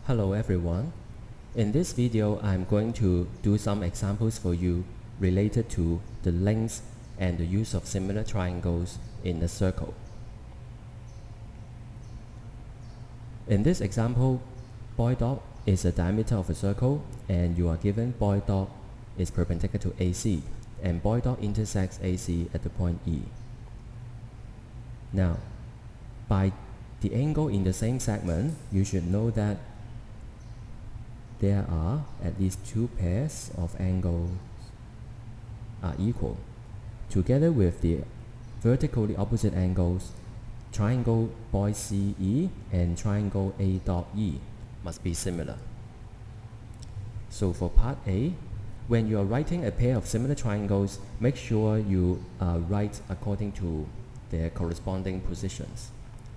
Hello everyone. In this video, I'm going to do some examples for you related to the length and the use of similar triangles in a circle. In this example, BOI dot is the diameter of a circle and you are given BOI dot is perpendicular to AC and BOI dot intersects AC at the point E. Now, by the angle in the same segment, you should know that there are at least two pairs of angles are equal. Together with the vertically opposite angles, triangle BOI CE and triangle A dot E must be similar. So for part A, when you are writing a pair of similar triangles, make sure you write according to their corresponding positions.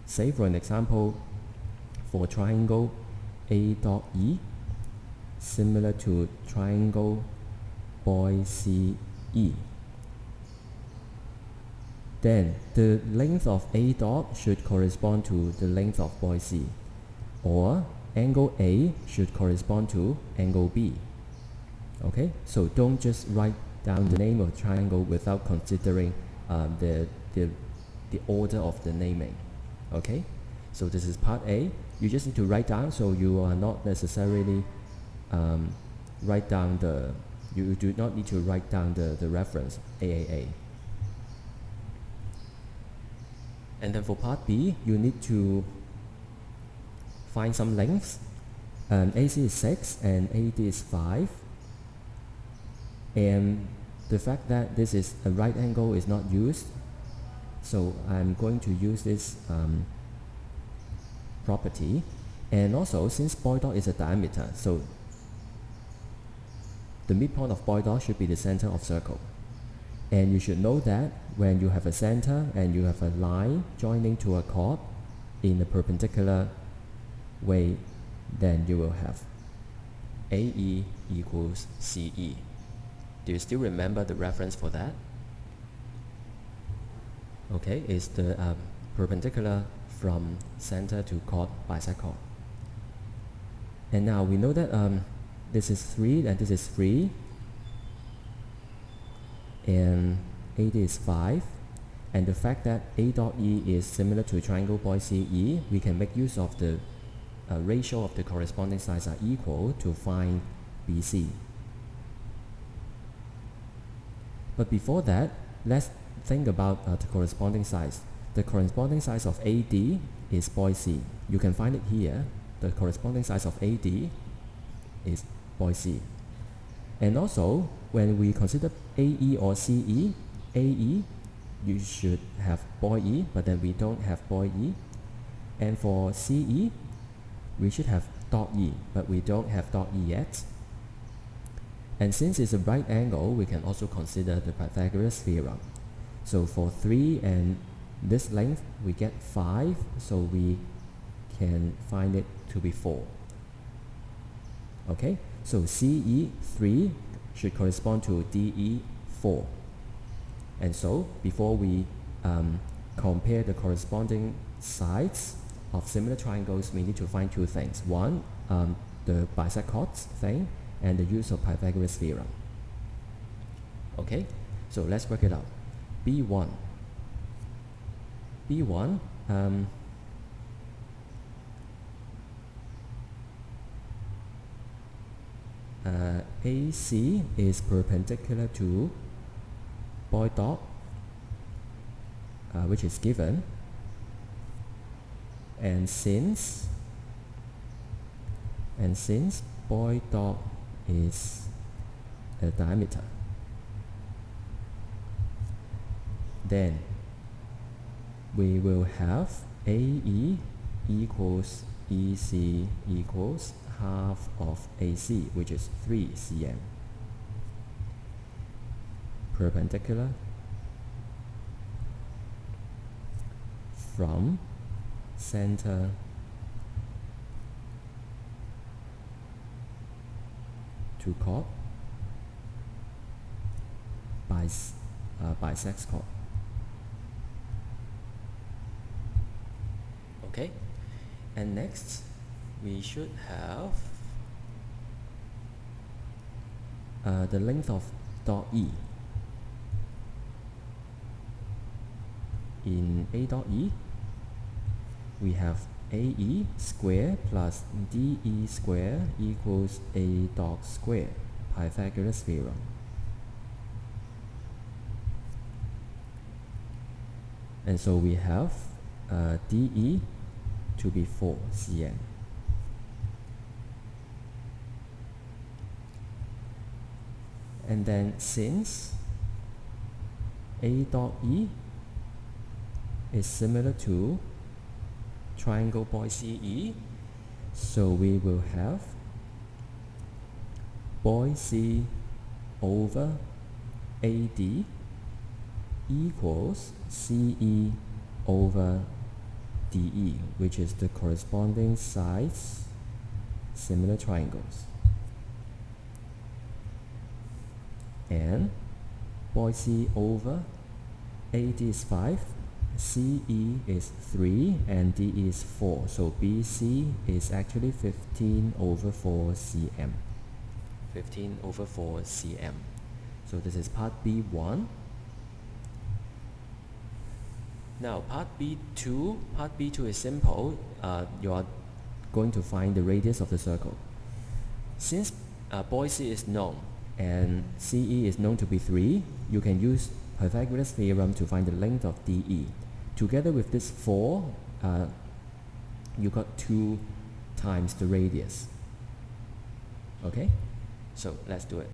Say for an example, for triangle A dot E, similar to triangle BOI CE. Then the length of A dot should correspond to the length of BOI C, or angle A should correspond to angle B. Okay, so don't just write down the name of the triangle without considering the order of the naming. Okay, so this is part A. You just need to write down, so you are not necessarily write down you do not need to write down the reference AAA. And then for part B, you need to find some lengths. AC is 6 and AD is 5. And the fact that this is a right angle is not used, so I'm going to use this property. And also, since BOI dot is a diameter, so the midpoint of BOI dot should be the center of circle. And you should know that when you have a center and you have a line joining to a chord in a perpendicular way, then you will have AE equals CE. Do you still remember the reference for that? Okay, it's the perpendicular from center to chord bisect chord. And now we know that this is 3 and this is 3, and AD is 5, and the fact that A dot E is similar to triangle BOI CE, we can make use of the ratio of the corresponding sides are equal to find BC. But before that, let's think about the corresponding sides. The corresponding size of AD is BOI C. You can find it here. The corresponding size of AD is BOI C. And also, when we consider AE or CE, AE, you should have BOI E, but then we don't have BOI E. And for CE, we should have dot E, but we don't have dot E yet. And since it's a right angle, we can also consider the Pythagoras theorem. So for 3 and this length, we get 5, so we can find it to be 4. Okay, so CE 3 should correspond to DE 4. And so before we compare the corresponding sides of similar triangles, we need to find two things. One, the bisect chords thing, and the use of Pythagoras theorem. Okay, so let's work it out. B1. AC is perpendicular to BOI dot, which is given, and since BOI dot is a diameter, then we will have AE equals EC equals half of AC, which is 3 cm. Perpendicular from center to chord bisects chord. Okay, and next we should have the length of dot E. In A dot E, we have AE square plus DE square equals A dot square, Pythagoras theorem. And so we have DE to be 4 cm. And then since A dot E is similar to triangle BOICE, so we will have BOICE over AD equals CE over DE, which is the corresponding sides similar triangles. And BOICE over AD is 5, CE is 3, and DE is 4. So BC is actually 15 over 4 cm. 15 over 4 cm. So this is part B1. Now part B2. Part B2 is simple. You are going to find the radius of the circle. Since BOICE is known and CE is known to be 3, you can use Pythagoras theorem to find the length of DE. Together with this 4, you got 2 times the radius. Okay, so let's do it.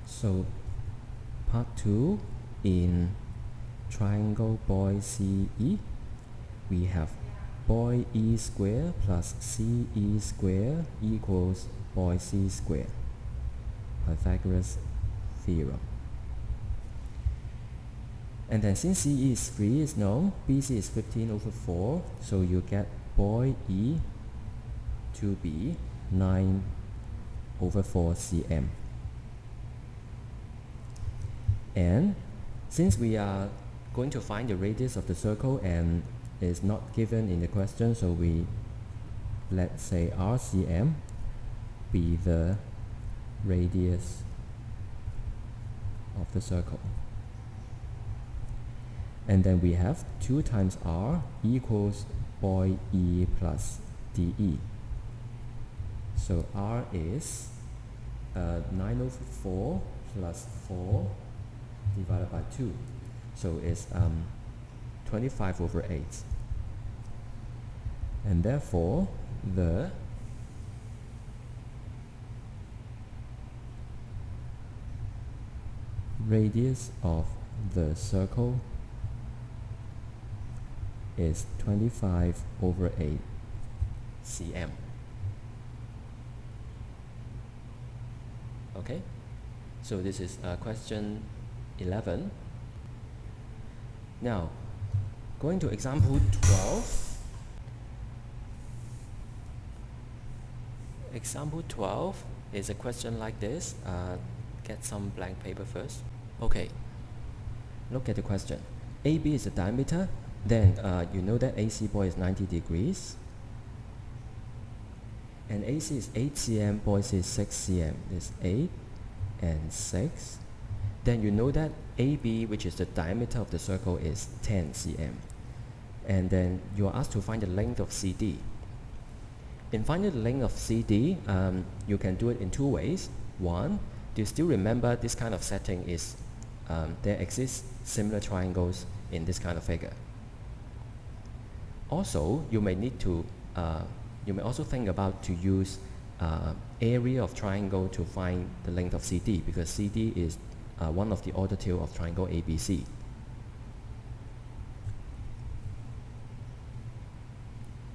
So part 2, in triangle BOICE, we have BOIE square plus CE square equals BOICE square, Pythagoras theorem. And then since CE is 3 is known, BC is 15 over 4, so you get BOIE to be 9 over 4 cm. And since we are going to find the radius of the circle and is not given in the question, so we let's say RCM be the radius of the circle. And then we have 2 times R equals BOIE plus DE. So R is 9 over 4 plus 4 divided by 2. So it's 25 over 8. And therefore, the radius of the circle is 25 over 8 cm. Okay, so this is question 11. Now, going to example 12. Example 12 is a question like this. Get some blank paper first. Okay, look at the question. AB is the diameter. Then you know that AC BOI is 90 degrees. And AC is 8 cm, BOICE is 6 cm. This 8 and 6. Then you know that AB, which is the diameter of the circle, is 10 cm. And then you are asked to find the length of CD. In finding the length of CD, you can do it in 2 ways. One, do you still remember this kind of setting is there exist similar triangles in this kind of figure. Also, you may need to you may also think about to use area of triangle to find the length of CD, because CD is one of the order tail of triangle ABC.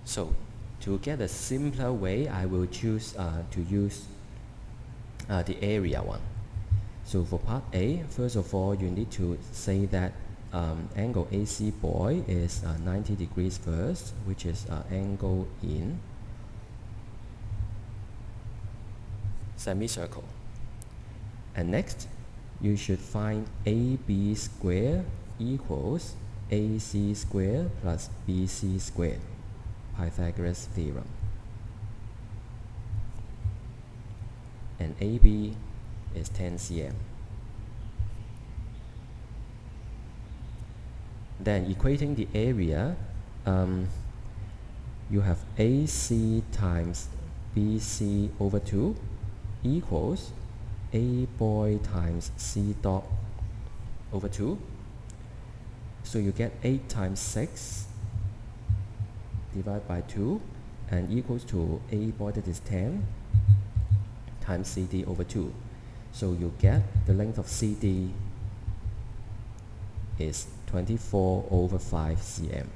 So to get a simpler way, I will choose to use the area one. So for part A, first of all, you need to say that angle AC BOI is 90 degrees first, which is angle in semicircle. And next, you should find AB square equals AC square plus BC square, Pythagoras theorem. And AB is 10 cm. Then equating the area, you have AC times BC over 2 equals A boy times C dot over 2. So you get 8 times 6 divided by 2 and equals to A boy, that is 10, times CD over 2. So you get the length of CD is 24 over 5 cm.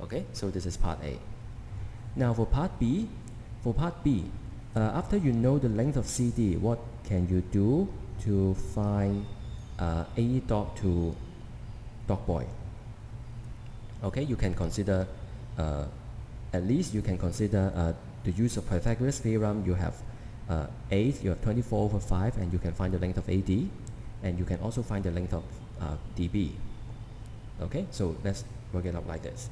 Okay, so this is part A. Now for part B, after you know the length of CD, what can you do to find A dot to dot boy? Okay, you can consider, at least you can consider the use of Pythagoras theorem. You have 8, you have 24 over 5, and you can find the length of AD, and you can also find the length of DB. Okay, so let's work it out like this.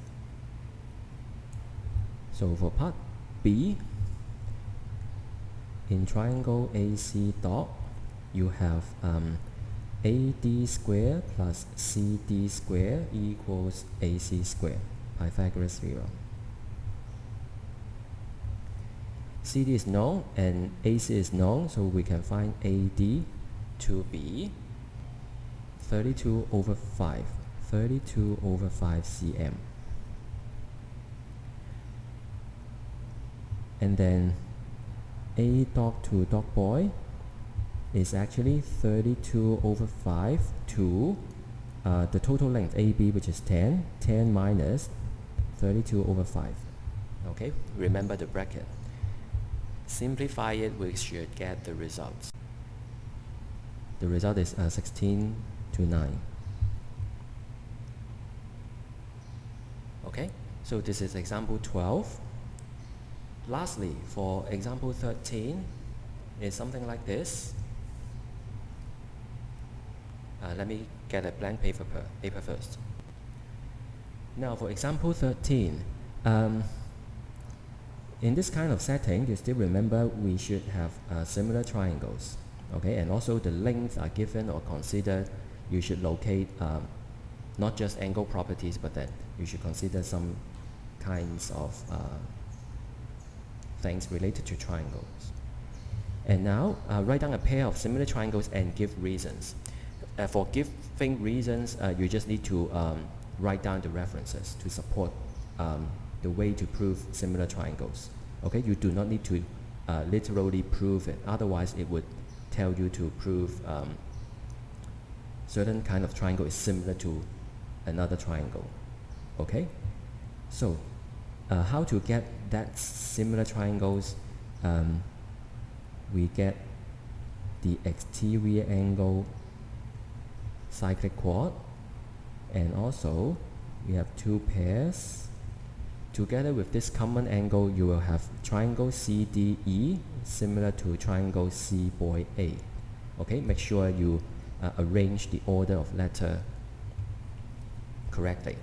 So for part B, in triangle AC dot, you have AD square plus CD square equals AC square, Pythagoras theorem. CD is known and AC is known, so we can find AD to be 32 over 5 cm. And then A dot to dot boy is actually 32 over 5 to the total length AB, which is 10 minus 32 over 5. Okay, remember the bracket. Simplify it, we should get the results. The result is 16 to 9. Okay, so this is example 12. Lastly, for example 13, is something like this. Let me get a blank paper first. Now for example 13, in this kind of setting, you still remember we should have similar triangles. Okay, and also the lengths are given or considered. You should locate not just angle properties, but that you should consider some kinds of things related to triangles. And now write down a pair of similar triangles and give reasons. For giving reasons, you just need to write down the references to support the way to prove similar triangles. Okay, you do not need to literally prove it, otherwise it would tell you to prove certain kind of triangle is similar to another triangle. Okay, so how to get that similar triangles? We get the exterior angle cyclic quad, and also we have two pairs. Together with this common angle, you will have triangle CDE similar to triangle C boy A. Okay, make sure you arrange the order of letter correctly.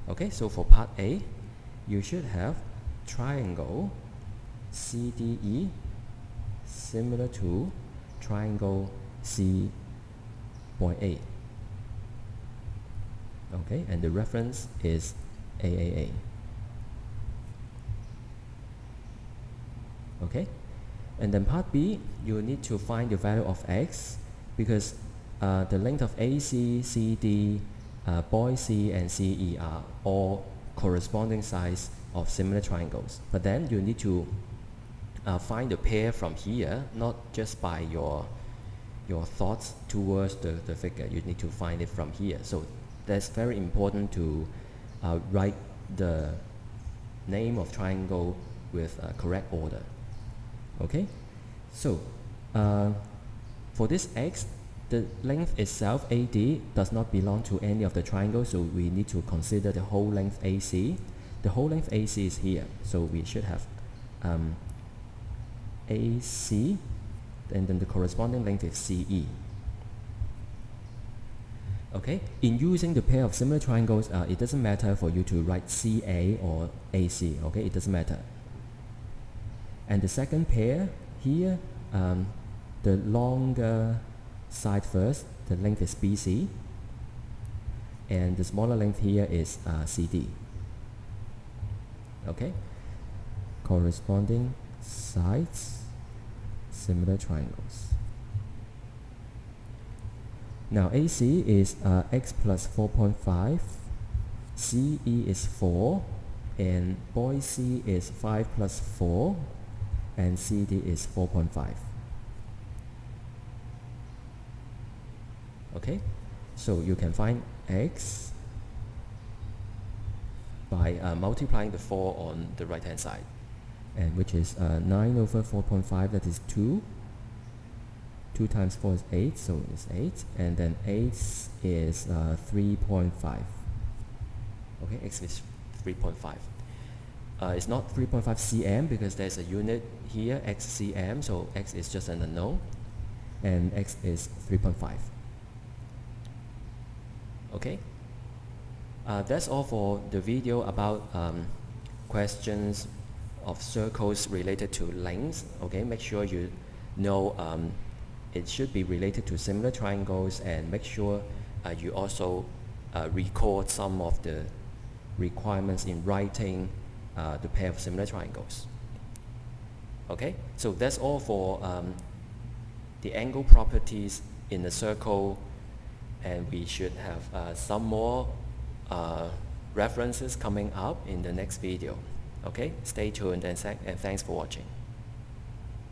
Okay, so for part A, you should have triangle CDE similar to triangle C boy A. Okay, and the reference is AAA. Okay, and then part B, you need to find the value of x, because the length of AC, CD, boy C and CE are all corresponding sides of similar triangles. But then you need to find the pair from here, not just by your thoughts towards the figure. You need to find it from here. So that's very important to write the name of triangle with correct order. Okay, so for this x, the length itself AD does not belong to any of the triangles, so we need to consider the whole length AC. The whole length AC is here, so we should have AC, and then the corresponding length is CE. Okay, in using the pair of similar triangles, it doesn't matter for you to write CA or AC. Okay, it doesn't matter. And the second pair here, the longer side first, the length is BC, and the smaller length here is CD. Okay, corresponding sides, similar triangles. Now AC is x plus 4.5, CE is 4, and Boise is 5 plus 4, and CD is 4.5. Okay, so you can find x by multiplying the 4 on the right hand side, and which is 9 over 4.5, that is 2. 2 times 4 is 8, so it's 8, and then 8 is 3.5. Okay, x is 3.5. It's not 3.5 cm because there's a unit here, x cm, so x is just an unknown, and x is 3.5. Okay, that's all for the video about questions of circles related to lengths. Okay, make sure you know it should be related to similar triangles, and make sure you also record some of the requirements in writing the pair of similar triangles. Okay, so that's all for the angle properties in the circle, and we should have some more references coming up in the next video. Okay, stay tuned, and thanks for watching.